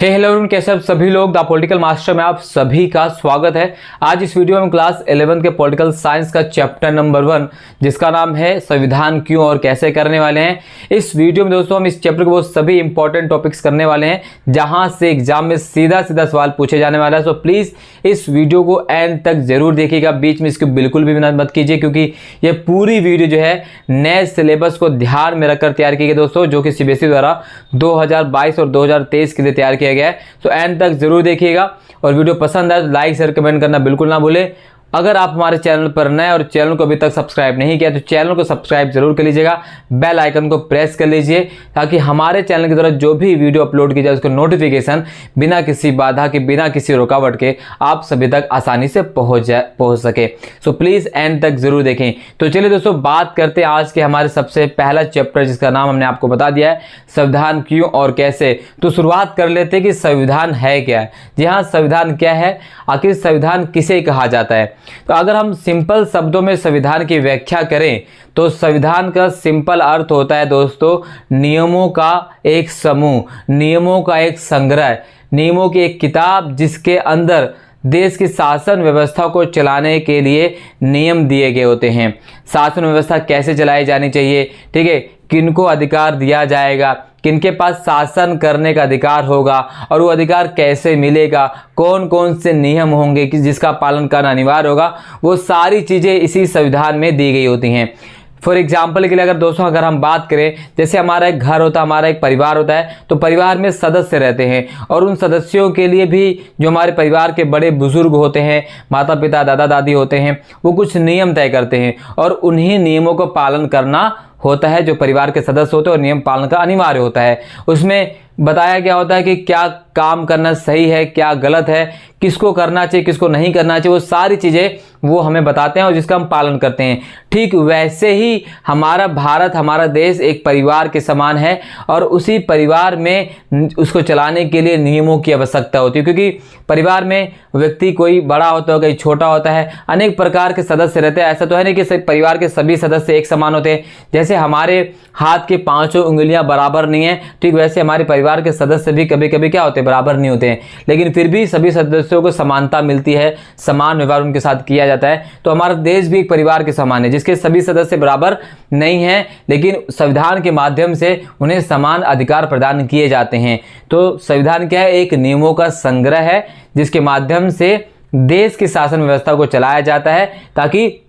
Hello everyone, कैसे आप सभी लोग द पॉलिटिकल मास्टर में आप सभी का स्वागत है। आज इस वीडियो में क्लास 11 के पॉलिटिकल साइंस का चैप्टर नंबर 1 जिसका नाम है संविधान क्यों और कैसे करने वाले हैं। इस वीडियो में दोस्तों हम इस चैप्टर के वो सभी इंपॉर्टेंट टॉपिक्स करने वाले हैं जहां से एग्जाम में सीधा सवाल पूछे जाने वाला है। सो प्लीज इस वीडियो को एंड तक जरूर देखिएगा, बीच में इसको बिल्कुल भी मत कीजिए क्योंकि ये पूरी वीडियो जो है नए सिलेबस को ध्यान में रखकर तैयार की गई दोस्तों, जो कि सीबीएसई द्वारा 2022 और 2023 के लिए तैयार किया गया है। तो एंड तक जरूर देखिएगा और वीडियो पसंद आए तो लाइक शेयर कमेंट करना बिल्कुल ना भूले। अगर आप हमारे चैनल पर नए और चैनल को अभी तक सब्सक्राइब नहीं किया तो चैनल को सब्सक्राइब जरूर कर लीजिएगा, बेल आइकन को प्रेस कर लीजिए ताकि हमारे चैनल के द्वारा जो भी वीडियो अपलोड की जाए उसको नोटिफिकेशन बिना किसी बाधा के, बिना किसी रुकावट के आप सभी तक आसानी से पहुंच सके। सो प्लीज एंड तक जरूर देखें। तो चलिए दोस्तों बात करते हैं आज के हमारे सबसे पहला चैप्टर जिसका नाम हमने आपको बता दिया है संविधान क्यों और कैसे। तो शुरुआत कर लेते हैं कि संविधान है क्या है। जी हाँ, संविधान क्या है, आखिर संविधान किसे कहा जाता है। तो अगर हम सिंपल शब्दों में संविधान की व्याख्या करें तो संविधान का सिंपल अर्थ होता है दोस्तों नियमों का एक समूह, नियमों का एक संग्रह, नियमों की एक किताब जिसके अंदर देश की शासन व्यवस्था को चलाने के लिए नियम दिए गए होते हैं। शासन व्यवस्था कैसे चलाई जानी चाहिए, ठीक है, किनको अधिकार दिया जाएगा, किनके पास शासन करने का अधिकार होगा और वो अधिकार कैसे मिलेगा, कौन कौन से नियम होंगे कि जिसका पालन करना अनिवार्य होगा, वो सारी चीज़ें इसी संविधान में दी गई होती हैं। फॉर एग्जाम्पल के लिए अगर हम बात करें, जैसे हमारा एक घर होता है, हमारा एक परिवार होता है, तो परिवार में सदस्य रहते हैं और उन सदस्यों के लिए भी जो हमारे परिवार के बड़े बुजुर्ग होते हैं, माता पिता दादा दादी होते हैं, वो कुछ नियम तय करते हैं और उन्हीं नियमों को पालन करना होता है। जो परिवार के सदस्य होते हैं और नियम पालन का अनिवार्य होता है। उसमें बताया गया होता है कि क्या काम करना सही है, क्या गलत है, किसको करना चाहिए, किसको नहीं करना चाहिए, वो सारी चीज़ें वो हमें बताते हैं और जिसका हम पालन करते हैं। ठीक वैसे ही हमारा भारत, हमारा देश एक परिवार के समान है और उसी परिवार में उसको चलाने के लिए नियमों की आवश्यकता होती है क्योंकि परिवार में व्यक्ति कोई बड़ा होता है, कोई छोटा होता है, अनेक प्रकार के सदस्य रहते हैं। ऐसा तो है नहीं कि परिवार के सभी सदस्य एक समान होते हैं। जैसे हमारे हाथ की पांचों उंगलियां बराबर नहीं है, ठीक वैसे हमारे परिवार के सदस्य भी कभी कभी क्या होते हैं, बराबर नहीं होते हैं, लेकिन फिर भी सभी सदस्यों को समानता मिलती है, समान व्यवहार उनके साथ किया जाता है। तो हमारा देश भी एक परिवार के समान है जिसके सभी सदस्य बराबर नहीं हैं, लेकिन संविधान के माध्यम से उन्हें समान अधिकार प्रदान किए जाते हैं। तो संविधान क्या है, एक नियमों का संग्रह है जिसके माध्यम से देश की शासन व्यवस्था को चलाया जाता है ताकि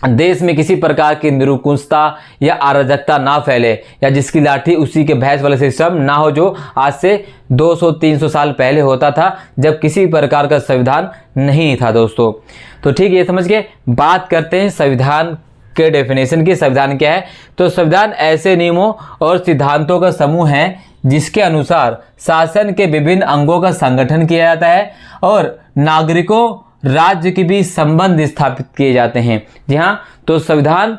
देश में किसी प्रकार की निरंकुशता या अराजकता ना फैले या जिसकी लाठी उसी के भैंस वाला सिस्टम ना हो जो आज से 200-300 साल पहले होता था जब किसी प्रकार का संविधान नहीं था दोस्तों। तो ठीक ये समझ के बात करते हैं संविधान के डेफिनेशन की। संविधान क्या है, तो संविधान ऐसे नियमों और सिद्धांतों का समूह है जिसके अनुसार शासन के विभिन्न अंगों का संगठन किया जाता है और नागरिकों राज्य के बीच संबंध स्थापित किए जाते हैं। जी हाँ, तो संविधान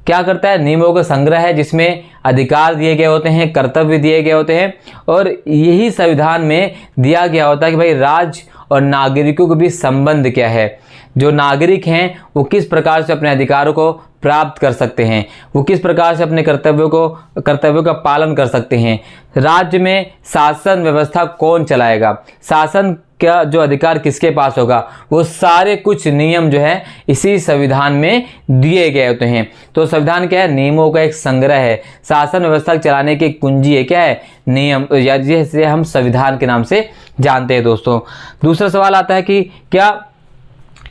क्या करता है, नियमों का संग्रह है जिसमें अधिकार दिए गए होते हैं, कर्तव्य दिए गए होते हैं और यही संविधान में दिया गया होता है कि भाई राज्य और नागरिकों के बीच संबंध क्या है, जो नागरिक हैं वो किस प्रकार से अपने अधिकारों को प्राप्त कर सकते हैं, वो किस प्रकार से अपने कर्तव्यों का पालन कर सकते हैं, राज्य में शासन व्यवस्था कौन चलाएगा, शासन क्या जो अधिकार किसके पास होगा, वो सारे कुछ नियम जो है इसी संविधान में दिए गए होते हैं। तो संविधान क्या है, नियमों का एक संग्रह है, शासन व्यवस्था चलाने की कुंजी है, क्या है, नियम, या जिसे हम संविधान के नाम से जानते हैं दोस्तों। दूसरा सवाल आता है कि क्या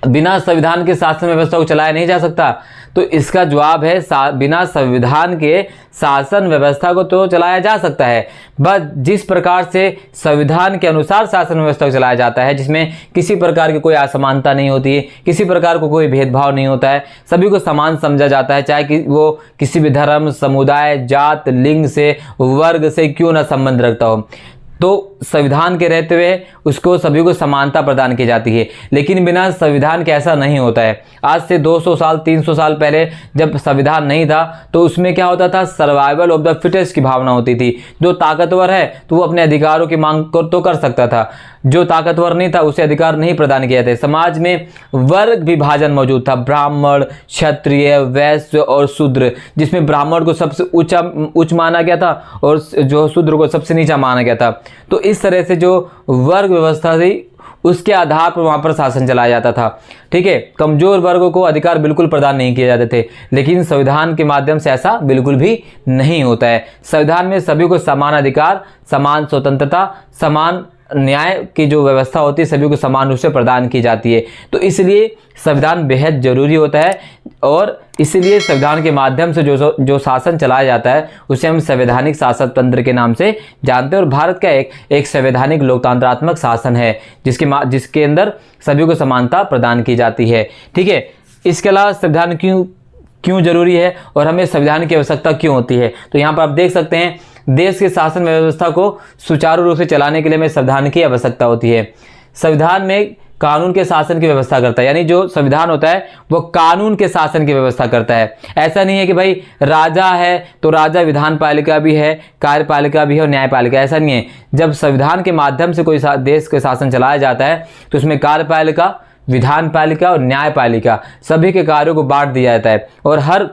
बिना संविधान के शासन व्यवस्था को चलाया नहीं जा सकता, तो इसका जवाब है बिना संविधान के शासन व्यवस्था को तो चलाया जा सकता है, बस जिस प्रकार से संविधान के अनुसार शासन व्यवस्था को चलाया जाता है जिसमें किसी प्रकार की कोई असमानता नहीं होती है, किसी प्रकार को कोई भेदभाव नहीं होता है, सभी को समान समझा जाता है, चाहे कि वो किसी भी धर्म, समुदाय, जात, लिंग से, वर्ग से क्यों ना संबंध रखता हो, तो संविधान के रहते हुए उसको सभी को समानता प्रदान की जाती है। लेकिन बिना संविधान के ऐसा नहीं होता है। आज से 200 साल 300 साल पहले जब संविधान नहीं था तो उसमें क्या होता था, सर्वाइवल ऑफ द फिटेस्ट की भावना होती थी। जो ताकतवर है तो वो अपने अधिकारों की मांग तो कर सकता था, जो ताकतवर नहीं था उसे अधिकार नहीं प्रदान किए थे। समाज में वर्ग विभाजन मौजूद था, ब्राह्मण, क्षत्रिय, वैश्य और शूद्र, जिसमें ब्राह्मण को सबसे उच्च माना गया था और जो शूद्र को सबसे नीचा माना गया था। तो इस तरह से जो वर्ग व्यवस्था थी उसके आधार पर वहाँ पर शासन चलाया जाता था। ठीक है, कमजोर वर्गों को अधिकार बिल्कुल प्रदान नहीं किए जाते थे, लेकिन संविधान के माध्यम से ऐसा बिल्कुल भी नहीं होता है। संविधान में सभी को समान अधिकार, समान स्वतंत्रता, समान न्याय की जो व्यवस्था होती है सभी को समान रूप से प्रदान की जाती है। तो इसलिए संविधान बेहद जरूरी होता है और इसलिए संविधान के माध्यम से जो शासन चलाया जाता है उसे हम संवैधानिक शासन तंत्र के नाम से जानते हैं। और भारत का एक संवैधानिक लोकतंत्रात्मक शासन है जिसके अंदर सभी को समानता प्रदान की जाती है। ठीक है, इसके अलावा संविधान क्यों जरूरी है और हमें संविधान की आवश्यकता क्यों होती है, तो यहाँ पर आप देख सकते हैं देश के शासन व्यवस्था को सुचारू रूप से चलाने के लिए हमें संविधान की आवश्यकता होती है। संविधान में कानून के शासन की व्यवस्था करता है, यानी जो संविधान होता है वो कानून के शासन की व्यवस्था करता है। ऐसा नहीं है कि भाई राजा है तो राजा विधान पालिका भी है, कार्यपालिका भी है और न्यायपालिका, ऐसा नहीं है। जब संविधान के माध्यम से कोई देश का शासन चलाया जाता है तो उसमें कार्यपालिका, विधान पालिका और न्यायपालिका सभी के कार्यों को बांट दिया जाता है और हर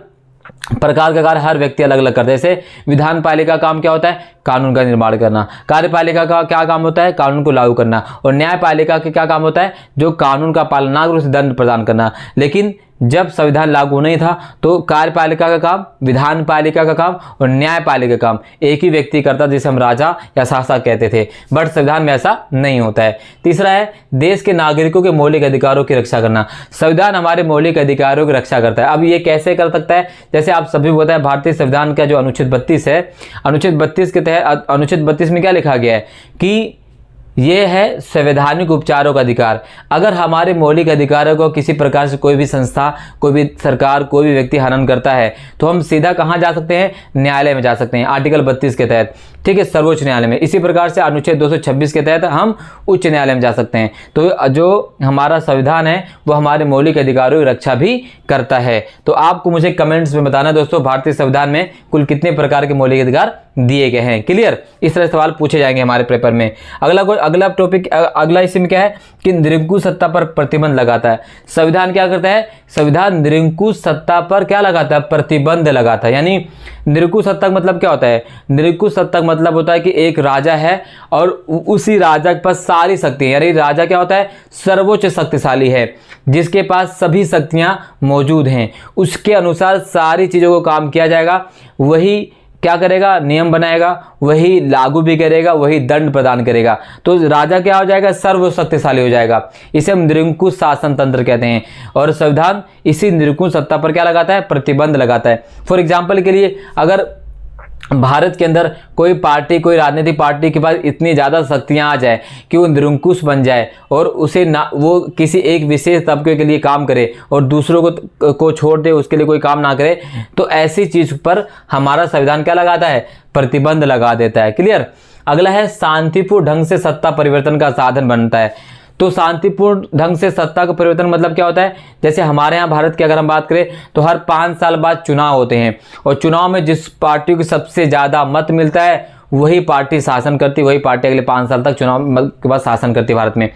प्रकार का कार्य हर व्यक्ति अलग अलग करते हैं। जैसे विधान पालिका का काम क्या होता है, कानून का निर्माण करना। कार्यपालिका का क्या काम होता है, कानून को लागू करना। और न्यायपालिका का क्या काम होता है, जो कानून का पालन ना करे उसे दंड प्रदान करना। लेकिन जब संविधान लागू नहीं था तो कार्यपालिका का काम, विधान पालिका का काम और न्यायपालिका का काम एक ही व्यक्ति करता जिसे हम राजा या शासक कहते थे, बट संविधान में ऐसा नहीं होता है। तीसरा है देश के नागरिकों के मौलिक अधिकारों की रक्षा करना। संविधान हमारे मौलिक अधिकारों की रक्षा करता है। अब ये कैसे कर सकता है, जैसे आप सभी को पता है भारतीय संविधान का जो अनुच्छेद 32 है, अनुच्छेद 32 के तहत अनुच्छेद 32 में क्या लिखा गया है कि ये है संवैधानिक उपचारों का अधिकार। अगर हमारे मौलिक अधिकारों को किसी प्रकार से कोई भी संस्था, कोई भी सरकार, कोई भी व्यक्ति हनन करता है तो हम सीधा कहाँ जा सकते हैं, न्यायालय में जा सकते हैं, आर्टिकल 32 के तहत। ठीक है, सर्वोच्च न्यायालय में। इसी प्रकार से अनुच्छेद 226 के तहत हम उच्च न्यायालय में जा सकते हैं। तो जो हमारा संविधान है वो हमारे मौलिक अधिकारों की रक्षा भी करता है। तो आपको मुझे कमेंट्स में बताना दोस्तों भारतीय संविधान में कुल कितने प्रकार के मौलिक अधिकार दिए गए हैं। क्लियर, इस तरह सवाल पूछे जाएंगे हमारे पेपर में। अगला टॉपिक, अगला इसमें क्या है कि निरंकुश सत्ता पर प्रतिबंध लगाता है। संविधान क्या करता है, संविधान निरंकुश सत्ता पर क्या लगाता है, प्रतिबंध लगाता है। यानी निरंकुश सत्ता का मतलब क्या होता है, निरंकुश सत्ता का मतलब होता है कि एक राजा है और उसी राजा के पास सारी शक्ति है। यानी राजा क्या होता है, सर्वोच्च शक्तिशाली है जिसके पास सभी शक्तियां मौजूद हैं, उसके अनुसार सारी चीजों को काम किया जाएगा। वही क्या करेगा, नियम बनाएगा, वही लागू भी करेगा, वही दंड प्रदान करेगा। तो राजा क्या हो जाएगा, सर्वशक्तिशाली हो जाएगा। इसे हम निरंकुश शासन तंत्र कहते हैं। और संविधान इसी निरंकुश सत्ता पर क्या लगाता है, प्रतिबंध लगाता है। फॉर एग्जाम्पल के लिए अगर भारत के अंदर कोई पार्टी, कोई राजनीतिक पार्टी के पास इतनी ज़्यादा शक्तियां आ जाए कि वो निरंकुश बन जाए और उसे ना वो किसी एक विशेष तबके के लिए काम करे और दूसरों को छोड़ दे, उसके लिए कोई काम ना करे, तो ऐसी चीज़ पर हमारा संविधान क्या लगाता है, प्रतिबंध लगा देता है। क्लियर। अगला है शांतिपूर्ण ढंग से सत्ता परिवर्तन का साधन बनता है। तो शांतिपूर्ण ढंग से सत्ता का परिवर्तन मतलब क्या होता है, जैसे हमारे यहाँ भारत की अगर हम बात करें तो हर 5 साल बाद चुनाव होते हैं और चुनाव में जिस पार्टी को सबसे ज़्यादा मत मिलता है वही पार्टी शासन करती, वही पार्टी अगले 5 साल तक चुनाव के बाद शासन करती भारत में।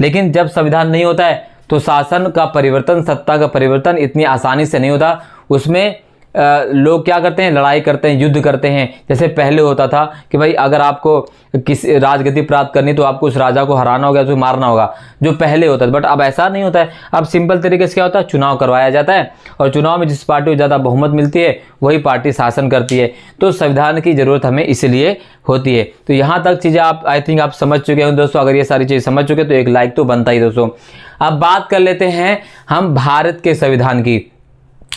लेकिन जब संविधान नहीं होता है तो शासन का परिवर्तन, सत्ता का परिवर्तन इतनी आसानी से नहीं होता। उसमें लोग क्या करते हैं, लड़ाई करते हैं, युद्ध करते हैं। जैसे पहले होता था कि भाई अगर आपको किसी राजगद्दी प्राप्त करनी तो आपको उस राजा को हराना होगा, तो मारना होगा, जो पहले होता था। बट अब ऐसा नहीं होता है। अब सिंपल तरीके से क्या होता है, चुनाव करवाया जाता है और चुनाव में जिस पार्टी को ज़्यादा बहुमत मिलती है वही पार्टी शासन करती है। तो संविधान की ज़रूरत हमें इसलिए होती है। तो यहाँ तक चीज़ें आप आई थिंक आप समझ चुके हैं दोस्तों। अगर ये सारी चीज़ समझ चुके तो एक लाइक तो बनता ही दोस्तों। अब बात कर लेते हैं हम भारत के संविधान की,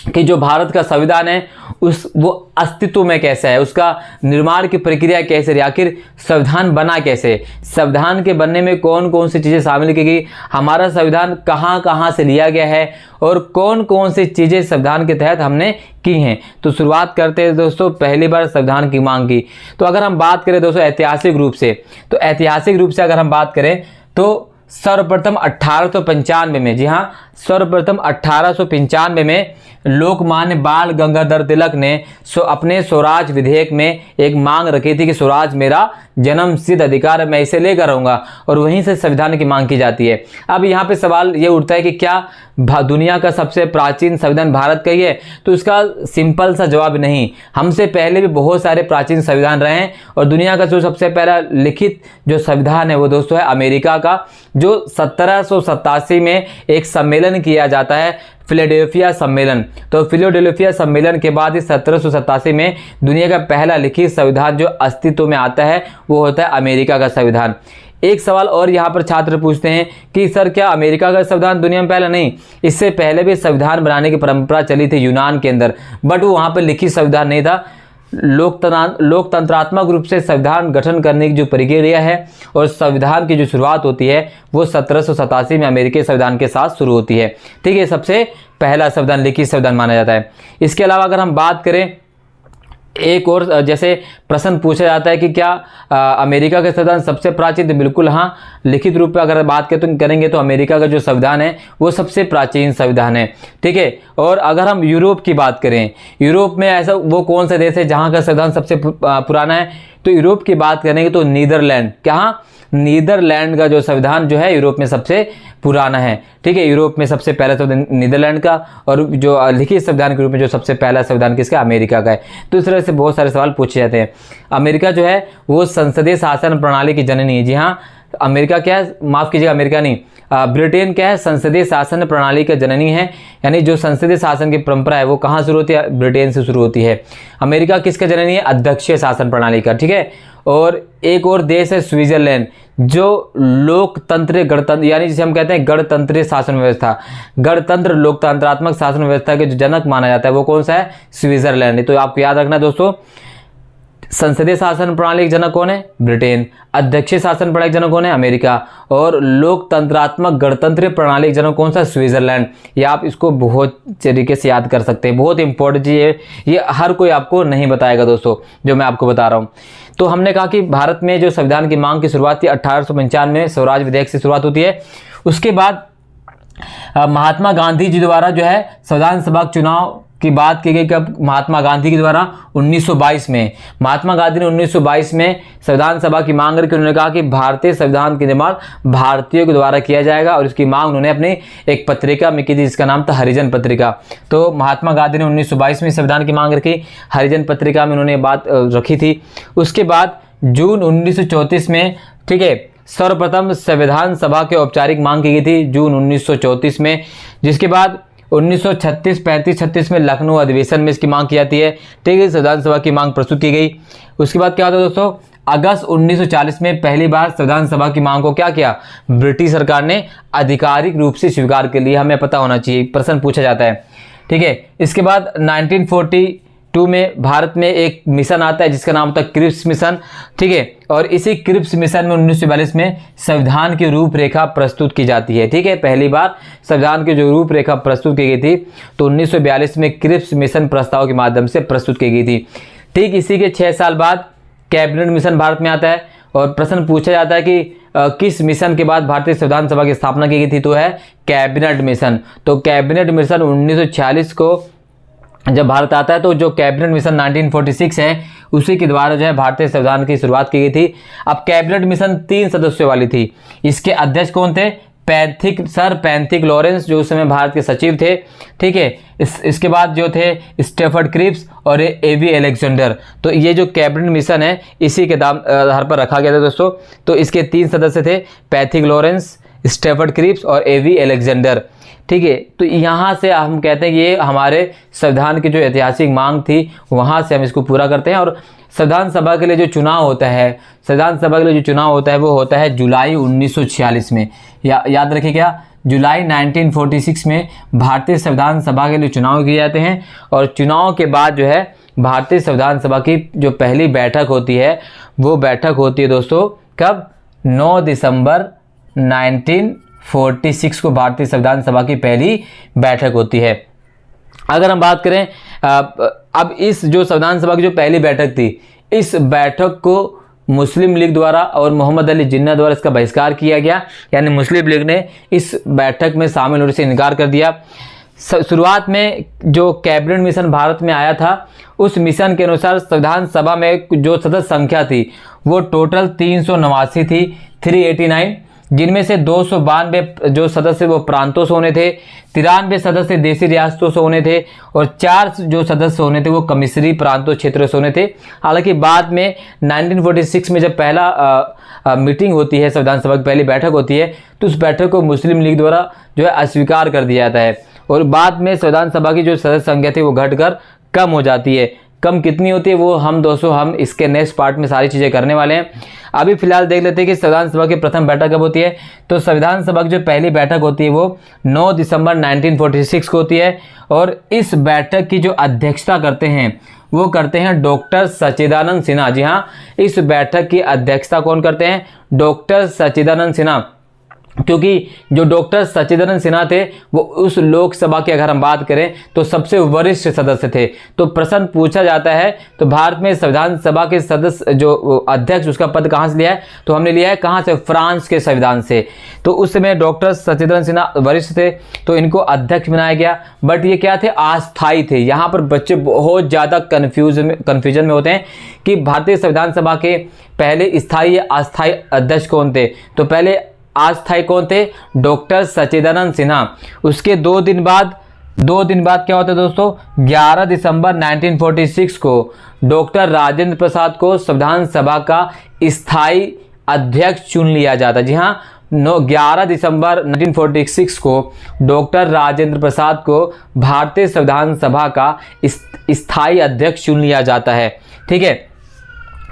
कि जो भारत का संविधान है वो अस्तित्व में कैसा है, उसका निर्माण की प्रक्रिया कैसे रही, आखिर संविधान बना कैसे, संविधान के बनने में कौन कौन सी चीज़ें शामिल की गई, हमारा संविधान कहाँ कहाँ से लिया गया है और कौन कौन सी चीज़ें संविधान के तहत हमने की हैं। तो शुरुआत करते हैं दोस्तों पहली बार संविधान की मांग की। तो अगर हम बात करें दोस्तों ऐतिहासिक रूप से, तो ऐतिहासिक रूप से अगर हम बात करें तो सर्वप्रथम 1895 में, जी हाँ, सर्वप्रथम 1895 में लोकमान्य बाल गंगाधर तिलक ने अपने स्वराज विधेयक में एक मांग रखी थी कि स्वराज मेरा जन्म सिद्ध अधिकार है, मैं इसे लेकर रहूंगा, और वहीं से संविधान की मांग की जाती है। अब यहाँ पे सवाल ये उठता है कि क्या दुनिया का सबसे प्राचीन संविधान भारत का ही है? तो इसका सिंपल सा जवाब नहीं। हमसे पहले भी बहुत सारे प्राचीन संविधान रहे हैं, और दुनिया का जो सबसे पहला लिखित जो संविधान है वो दोस्तों है अमेरिका का, जो 1787 में एक सम्मेलन किया जाता है, फिलाडेल्फिया सम्मेलन। तो फिलाडेल्फिया सम्मेलन के बाद इस 1787 में दुनिया का पहला लिखित संविधान जो अस्तित्व में आता है वो होता है अमेरिका का संविधान। एक सवाल और यहाँ पर छात्र पूछते हैं कि सर क्या अमेरिका का संविधान दुनिया में पहला? नहीं, इससे पहले भी संविधान बनाने की परंपरा चली थी यूनान के अंदर, बट वो वहाँ पर लिखित संविधान नहीं था। लोकतंत्रात्मक रूप से संविधान गठन करने की जो प्रक्रिया है और संविधान की जो शुरुआत होती है वो 1787 में अमेरिकी संविधान के साथ शुरू होती है। ठीक है, सबसे पहला संविधान लिखित संविधान माना जाता है। इसके अलावा अगर हम बात करें, एक और जैसे प्रश्न पूछा जाता है कि क्या अमेरिका का संविधान सबसे प्राचीन? तो बिल्कुल हाँ, लिखित रूप में अगर बात करेंगे तो अमेरिका का जो संविधान है वो सबसे प्राचीन संविधान है। ठीक है, और अगर हम यूरोप की बात करें, यूरोप में ऐसा वो कौन सा देश है जहाँ का संविधान सबसे पुराना है? तो यूरोप की बात करेंगे तो नीदरलैंड। क्या? नीदरलैंड का जो संविधान जो है यूरोप में सबसे पुराना है। ठीक है, यूरोप में सबसे पहला संविधान नीदरलैंड का, और जो लिखित संविधान के रूप में जो सबसे पहला संविधान किसका? अमेरिका का है। तो इस तरह से बहुत सारे सवाल पूछे जाते हैं। अमेरिका जो है वो संसदीय शासन प्रणाली की जननी है। जी हाँ, अमेरिका क्या है? माफ़ कीजिएगा, अमेरिका नहीं, ब्रिटेन क्या है? संसदीय शासन प्रणाली का जननी है। यानी जो संसदीय शासन की परंपरा है वो कहाँ शुरू होती है? ब्रिटेन से शुरू होती है। अमेरिका किसका जननी है? अध्यक्षीय शासन प्रणाली का। ठीक है, और एक और देश है स्विट्जरलैंड, जो लोकतंत्र गणतंत्र यानी जिसे हम कहते हैं गणतंत्रीय शासन व्यवस्था, गणतंत्र लोकतंत्रात्मक शासन व्यवस्था के जो जनक माना जाता है वो कौन सा है? स्विट्जरलैंड। तो आपको याद रखना दोस्तों, संसदीय शासन प्रणाली के जनक कौन है? ब्रिटेन। अध्यक्षीय शासन प्रणाली के जनक कौन है? अमेरिका। और लोकतंत्रात्मक गणतंत्रीय प्रणाली के जनक कौन सा? स्विट्जरलैंड। ये आप इसको बहुत तरीके से याद कर सकते हैं, बहुत इंपॉर्टेंट चीज़ है, ये हर कोई आपको नहीं बताएगा दोस्तों जो मैं आपको बता रहा हूँ। तो हमने कहा कि भारत में जो संविधान की मांग की शुरुआत थी 1895 में स्वराज विधेयक से शुरुआत होती है। उसके बाद महात्मा गांधी जी द्वारा जो है संविधान सभा चुनाव की बात की गई। कब? महात्मा गांधी के द्वारा 1922 में। महात्मा गांधी ने 1922 में संविधान सभा की मांग करके उन्होंने कहा कि भारतीय संविधान का निर्माण भारतीयों के द्वारा किया जाएगा, और इसकी मांग उन्होंने अपनी एक पत्रिका में की थी जिसका नाम था हरिजन पत्रिका। तो महात्मा गांधी ने 1922 में संविधान की मांग रखी, हरिजन पत्रिका में उन्होंने बात रखी थी। उसके बाद जून 1934 में, ठीक है, सर्वप्रथम संविधान सभा की औपचारिक मांग की गई थी जून 1934 में, जिसके बाद 1936, 35-36 में लखनऊ अधिवेशन में इसकी मांग की जाती है। ठीक है, संविधान सभा की मांग प्रस्तुत की गई। उसके बाद क्या होता है दोस्तों? अगस्त 1940 में पहली बार संविधान सभा की मांग को क्या किया? ब्रिटिश सरकार ने आधिकारिक रूप से स्वीकार कर लिया। हमें पता होना चाहिए, प्रश्न पूछा जाता है। ठीक है, इसके बाद 1942 में भारत में एक मिशन आता है जिसका नाम होता है क्रिप्स मिशन। ठीक है, और इसी क्रिप्स मिशन में 1942 में संविधान की रूपरेखा प्रस्तुत की जाती है। ठीक है, पहली बार संविधान की जो रूपरेखा प्रस्तुत की गई थी तो 1942 में क्रिप्स मिशन प्रस्ताव के माध्यम से प्रस्तुत की गई थी। ठीक इसी के 6 साल बाद कैबिनेट मिशन भारत में आता है, और प्रश्न पूछा जाता है कि किस मिशन के बाद भारतीय संविधान सभा की स्थापना की गई थी? तो है कैबिनेट मिशन। तो कैबिनेट मिशन 1946 को जब भारत आता है तो जो कैबिनेट मिशन 1946 है उसी के द्वारा जो है भारतीय संविधान की शुरुआत की गई थी। अब कैबिनेट मिशन 3 सदस्यों वाली थी। इसके अध्यक्ष कौन थे? सर पैंथिक लॉरेंस, जो उस समय भारत के सचिव थे। ठीक है, इसके बाद जो थे स्टेफर्ड क्रिप्स और एवी अलेक्जेंडर। तो ये जो कैबिनेट मिशन है इसी के आधार पर रखा गया था दोस्तों। तो इसके 3 सदस्य थे, पैंथिक लॉरेंस, स्टेफर्ड क्रिप्स और एवी अलेक्जेंडर। ठीक है, तो यहाँ से हम कहते हैं कि ये हमारे संविधान की जो ऐतिहासिक मांग थी वहाँ से हम इसको पूरा करते हैं। और संविधान सभा के लिए जो चुनाव होता है, संविधान सभा के लिए जो चुनाव होता है वो होता है जुलाई 1946 में। याद रखिए क्या? जुलाई 1946 में भारतीय संविधान सभा के लिए चुनाव किए जाते हैं। और चुनाव के बाद जो है भारतीय संविधान सभा की जो पहली बैठक होती है वो बैठक होती है दोस्तों कब? 9 दिसंबर 1946 को भारतीय संविधान सभा की पहली बैठक होती है। अगर हम बात करें अब इस जो संविधान सभा की जो पहली बैठक थी, इस बैठक को मुस्लिम लीग द्वारा और मोहम्मद अली जिन्ना द्वारा इसका बहिष्कार किया गया। यानी मुस्लिम लीग ने इस बैठक में शामिल होने से इनकार कर दिया। शुरुआत में जो कैबिनेट मिशन भारत में आया था, उस मिशन के अनुसार संविधान सभा में जो सदस्य संख्या थी वो टोटल 389 थी, 389, जिनमें से 292 जो सदस्य वो प्रांतों से होने थे, 93 सदस्य देशी रियासतों से होने थे और 4 जो सदस्य होने थे वो कमिश्री प्रांतों क्षेत्रों से होने थे। हालांकि बाद में 1946 में जब पहला मीटिंग होती है, संविधान सभा की पहली बैठक होती है, तो उस बैठक को मुस्लिम लीग द्वारा जो है अस्वीकार कर दिया जाता है और बाद में संविधान सभा की जो सदस्य संख्या थी वो घटकर कम हो जाती है। कम कितनी होती है वो हम इसके नेक्स्ट पार्ट में सारी चीज़ें करने वाले हैं। अभी फिलहाल देख लेते हैं कि संविधान सभा की प्रथम बैठक कब होती है। तो संविधान सभा की जो पहली बैठक होती है वो 9 दिसंबर 1946 को होती है और इस बैठक की जो अध्यक्षता करते हैं वो करते हैं डॉक्टर सच्चिदानंद सिन्हा। जी हाँ, इस बैठक की अध्यक्षता कौन करते हैं? डॉक्टर सच्चिदानंद सिन्हा। क्योंकि जो डॉक्टर सच्चिदानंद सिन्हा थे वो उस लोकसभा की अगर हम बात करें तो सबसे वरिष्ठ सदस्य थे। तो प्रश्न पूछा जाता है तो भारत में संविधान सभा के सदस्य जो अध्यक्ष उसका पद कहाँ से लिया है? तो हमने लिया है कहाँ से? फ्रांस के संविधान से। तो उस समय डॉक्टर सच्चिदानंद सिन्हा वरिष्ठ थे तो इनको अध्यक्ष बनाया गया। बट ये क्या थे? अस्थायी थे। यहाँ पर बच्चे बहुत ज़्यादा कन्फ्यूजन में होते हैं कि भारतीय संविधान सभा के पहले स्थायी या अस्थायी अध्यक्ष कौन थे। तो पहले अस्थायी कौन थे? डॉक्टर सच्चिदानंद सिन्हा। उसके 2 दिन बाद क्या होता है दोस्तों? 11 दिसंबर 1946 को डॉक्टर राजेंद्र प्रसाद को संविधान सभा का स्थायी अध्यक्ष चुन लिया जाता है। जी हाँ, 11 दिसंबर 1946 को डॉक्टर राजेंद्र प्रसाद को भारतीय संविधान सभा का स्थायी अध्यक्ष चुन लिया जाता है। ठीक है,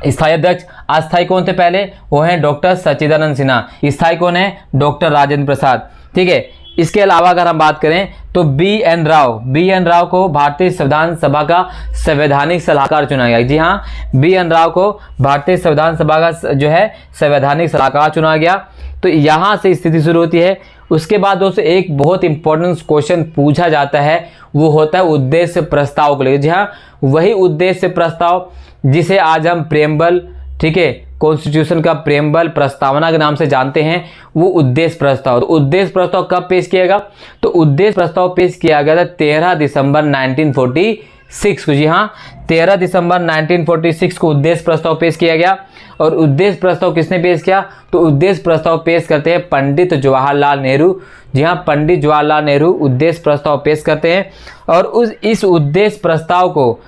स्थायी अध्यक्ष। अस्थायी कौन थे पहले? वो हैं डॉक्टर सच्चिदानंद सिन्हा। स्थायी कौन है? डॉक्टर राजेंद्र प्रसाद। ठीक है, इसके अलावा अगर हम बात करें तो बी.एन. राव को भारतीय संविधान सभा का संवैधानिक सलाहकार चुना गया। जी हाँ, बी.एन. राव को भारतीय संविधान सभा का जो है संवैधानिक सलाहकार चुना गया। तो यहाँ से स्थिति शुरू होती है। उसके बाद दोस्तों एक बहुत इंपॉर्टेंट क्वेश्चन पूछा जाता है, वो होता है उद्देश्य प्रस्ताव को लेकर। जी हाँ, वही उद्देश्य प्रस्ताव जिसे आज हम प्रेम्बल, ठीक है, कॉन्स्टिट्यूशन का प्रेम्बल प्रस्तावना के नाम से जानते हैं, वो उद्देश्य प्रस्ताव। तो उद्देश्य प्रस्ताव कब पेश किया गया? तो उद्देश्य प्रस्ताव पेश किया गया था 13 दिसंबर 1946 को। जी हाँ, 13 दिसंबर 1946 को उद्देश्य प्रस्ताव पेश किया गया। और उद्देश्य प्रस्ताव किसने पेश किया? तो उद्देश्य प्रस्ताव पेश करते हैं पंडित जवाहरलाल नेहरू। जी हाँ, पंडित जवाहरलाल नेहरू उद्देश्य प्रस्ताव पेश करते हैं और इस उद्देश्य प्रस्ताव को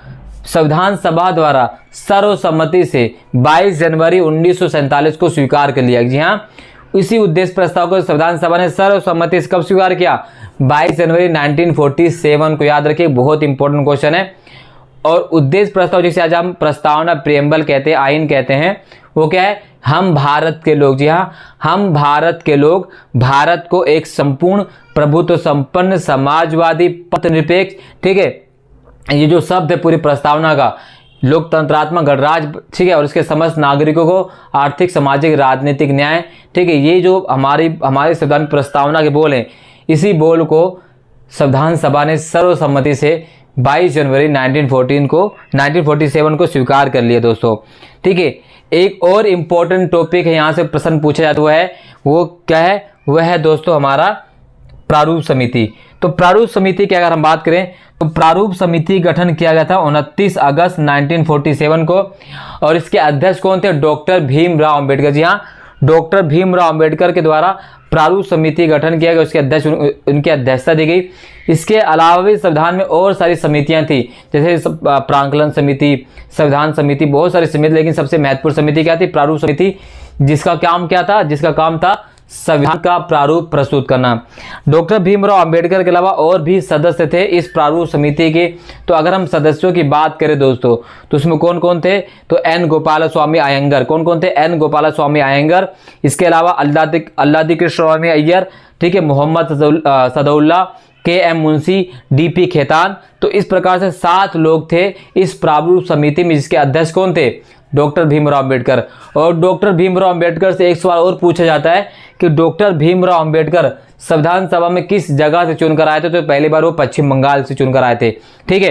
संविधान सभा द्वारा सर्वसम्मति से 22 जनवरी 1947 को स्वीकार कर लिया। जी हाँ, इसी उद्देश्य प्रस्ताव को संविधान सभा ने सर्वसम्मति से कब स्वीकार किया? 22 जनवरी 1947 को। याद रखिए, बहुत इंपॉर्टेंट क्वेश्चन है। और उद्देश्य प्रस्ताव जिसे आज हम प्रस्तावना प्रेम्बल कहते हैं, आइन कहते हैं, वो क्या है? हम भारत के लोग। जी हाँ, हम भारत के लोग भारत को एक संपूर्ण प्रभुत्व संपन्न समाजवादी पथनिरपेक्ष, ठीक है, ये जो शब्द है पूरी प्रस्तावना का, लोकतंत्रात्मक गणराज्य, ठीक है, और इसके समस्त नागरिकों को आर्थिक, सामाजिक, राजनीतिक न्याय, ठीक है, ये जो हमारे संविधान प्रस्तावना के बोल हैं, इसी बोल को संविधान सभा ने सर्वसम्मति से 22 जनवरी 1947 को स्वीकार कर लिया दोस्तों। ठीक है, एक और इम्पोर्टेंट टॉपिक है, यहाँ से प्रश्न पूछा जाता हुआ है, वो क्या है? वह है दोस्तों हमारा प्रारूप समिति। तो प्रारूप समिति की अगर हम बात करें तो प्रारूप समिति गठन किया गया था 29 अगस्त 1947 को और इसके अध्यक्ष कौन थे? डॉक्टर भीमराव अंबेडकर। जी हाँ, डॉक्टर भीमराव अंबेडकर के द्वारा प्रारूप समिति गठन किया गया, उसके अध्यक्ष उनकी अध्यक्षता दी गई। इसके अलावा भी संविधान में और सारी समितियां थी, जैसे प्रांकलन समिति, संविधान समिति, बहुत सारी समिति, लेकिन सबसे महत्वपूर्ण समिति क्या थी? प्रारूप समिति, जिसका काम क्या था? जिसका काम था संविधान का प्रारूप प्रस्तुत करना। डॉक्टर भीमराव अंबेडकर के अलावा और भी सदस्य थे इस प्रारूप समिति के। तो अगर हम सदस्यों की बात करें दोस्तों तो उसमें कौन कौन थे? तो एन गोपालस्वामी अयंगर। कौन कौन थे? एन गोपालस्वामी अयंगर। इसके अलावा अल्लादी कृष्ण स्वामी अय्यर, ठीक है, मोहम्मद सदउल्ला, के.एम. मुंशी, डी.पी. खेतान। तो इस प्रकार से 7 लोग थे इस प्रारूप समिति में, जिसके अध्यक्ष कौन थे? डॉक्टर भीमराव अंबेडकर। और डॉक्टर भीमराव अंबेडकर से एक सवाल और पूछा जाता है कि डॉक्टर भीमराव अंबेडकर संविधान सभा में किस जगह से चुनकर आए थे? तो पहली बार वो पश्चिम बंगाल से चुनकर आए थे। ठीक है,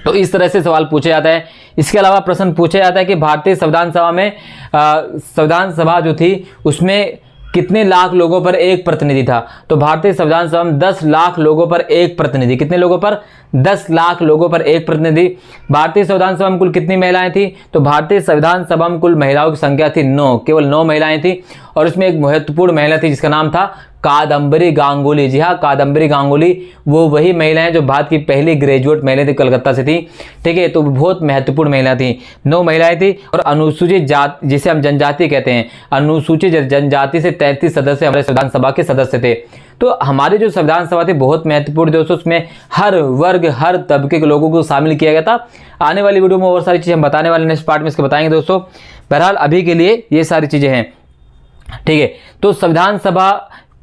तो इस तरह से सवाल पूछा जाता है। इसके अलावा प्रश्न पूछा जाता है कि भारतीय संविधान सभा में संविधान सभा जो थी उसमें कितने लाख लोगों पर एक प्रतिनिधि था? तो भारतीय संविधान सभा में 10 लाख लोगों पर एक प्रतिनिधि। कितने लोगों पर? 10 लाख लोगों पर एक प्रतिनिधि। भारतीय संविधान सभा में कुल कितनी महिलाएं थी? तो भारतीय संविधान सभा में कुल महिलाओं की संख्या थी 9, केवल 9 महिलाएं थी। और उसमें एक महत्वपूर्ण महिला थी जिसका नाम था कादम्बरी गांगुली। जी हाँ, कादम्बरी गांगुली वो वही महिलाएं जो भारत की पहली ग्रेजुएट महिला थी, कलकत्ता से थी। ठीक है, तो बहुत महत्वपूर्ण महिला थी। 9 महिलाएं थी। और अनुसूचित जाति, जिसे हम जनजाति कहते हैं, अनुसूचित जनजाति से 33 सदस्य हमारे संविधान सभा के सदस्य थे। तो हमारी जो संविधान सभा थी बहुत महत्वपूर्ण दोस्तों, उसमें हर वर्ग हर तबके के लोगों को शामिल किया गया था। आने वाली वीडियो में और सारी चीज़ें हम बताने वाले, नेक्स्ट पार्ट में इसके बताएंगे दोस्तों। बहरहाल अभी के लिए ये सारी चीज़ें हैं। ठीक है, तो संविधान सभा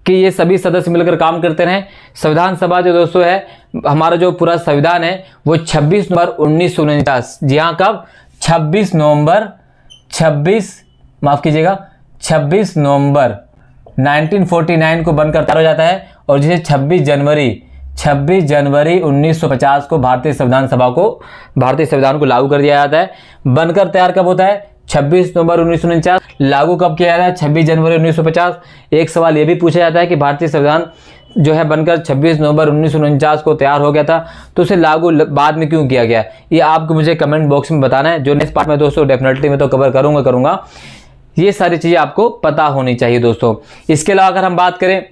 कि ये सभी सदस्य मिलकर काम करते रहे। संविधान सभा जो दोस्तों है, हमारा जो पूरा संविधान है वो 26 नवंबर 1949, जी हाँ कब? 26 नवंबर 1949 को बनकर तैयार हो जाता है। और जिसे 26 जनवरी 1950 को भारतीय संविधान को लागू कर दिया जाता है। बनकर तैयार कब होता है? 26 नवंबर 1949। लागू कब किया जाता है? 26 जनवरी 1950। एक सवाल ये भी पूछा जाता है कि भारतीय संविधान जो है बनकर 26 नवंबर 1949 को तैयार हो गया था, तो उसे लागू बाद में क्यों किया गया? ये आपको मुझे कमेंट बॉक्स में बताना है। जो नेक्स्ट पार्ट में दोस्तों डेफिनेटली मैं तो कवर करूंगा। ये सारी चीज़ें आपको पता होनी चाहिए दोस्तों। इसके अलावा अगर हम बात करें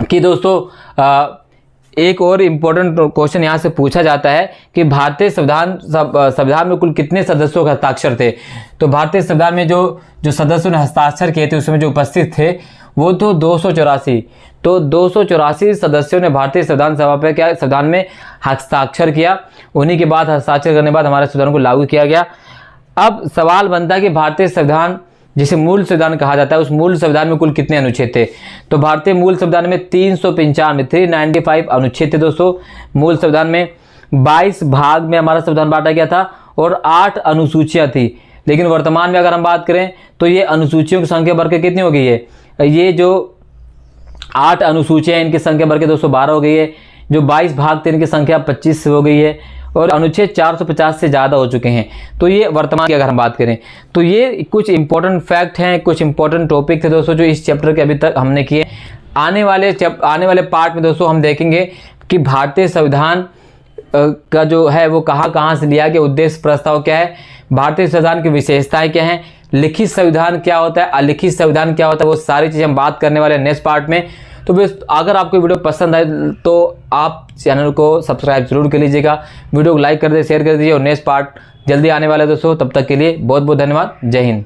कि दोस्तों एक और इम्पोर्टेंट क्वेश्चन यहाँ से पूछा जाता है कि भारतीय संविधान में कुल कितने सदस्यों के हस्ताक्षर थे? तो भारतीय संविधान में जो सदस्यों ने हस्ताक्षर किए थे उसमें जो उपस्थित थे वो तो 284। तो 284 सदस्यों ने भारतीय संविधान सभा पे संविधान में हस्ताक्षर किया। उन्हीं के बाद हस्ताक्षर करने के बाद हमारे संविधान को लागू किया गया। अब सवाल बनता है कि भारतीय संविधान, जिसे मूल संविधान कहा जाता है, उस मूल संविधान में कुल कितने अनुच्छेद थे? तो भारतीय मूल संविधान में 395 अनुच्छेद थे दोस्तों। मूल संविधान में 22 भाग में हमारा संविधान बांटा गया था और 8 अनुसूचियां थी। लेकिन वर्तमान में अगर हम बात करें तो ये अनुसूचियों की संख्या बढ़कर कितनी हो गई है? ये जो 8 अनुसूचियां इनकी संख्या बढ़कर दोस्तों 12 हो गई है। जो 22 भाग थे इनकी संख्या 25 हो गई है और अनुच्छेद 450 से ज़्यादा हो चुके हैं। तो ये वर्तमान की अगर हम बात करें तो ये कुछ इंपॉर्टेंट फैक्ट हैं, कुछ इंपॉर्टेंट टॉपिक थे दोस्तों जो इस चैप्टर के अभी तक हमने किए। आने वाले पार्ट में दोस्तों हम देखेंगे कि भारतीय संविधान का जो है वो कहाँ से लिया गया, उद्देश्य प्रस्ताव क्या है, भारतीय संविधान की विशेषताएं क्या हैं, लिखित संविधान क्या होता है, अलिखित संविधान क्या होता है, वो सारी चीज़ें हम बात करने वाले हैं नेक्स्ट पार्ट में। तो अगर आपको वीडियो पसंद आए तो आप चैनल को सब्सक्राइब जरूर कर लीजिएगा, वीडियो को लाइक कर दीजिए, शेयर कर दीजिए। और नेक्स्ट पार्ट जल्दी आने वाला है दोस्तों। तब तक के लिए बहुत बहुत धन्यवाद। जय हिंद।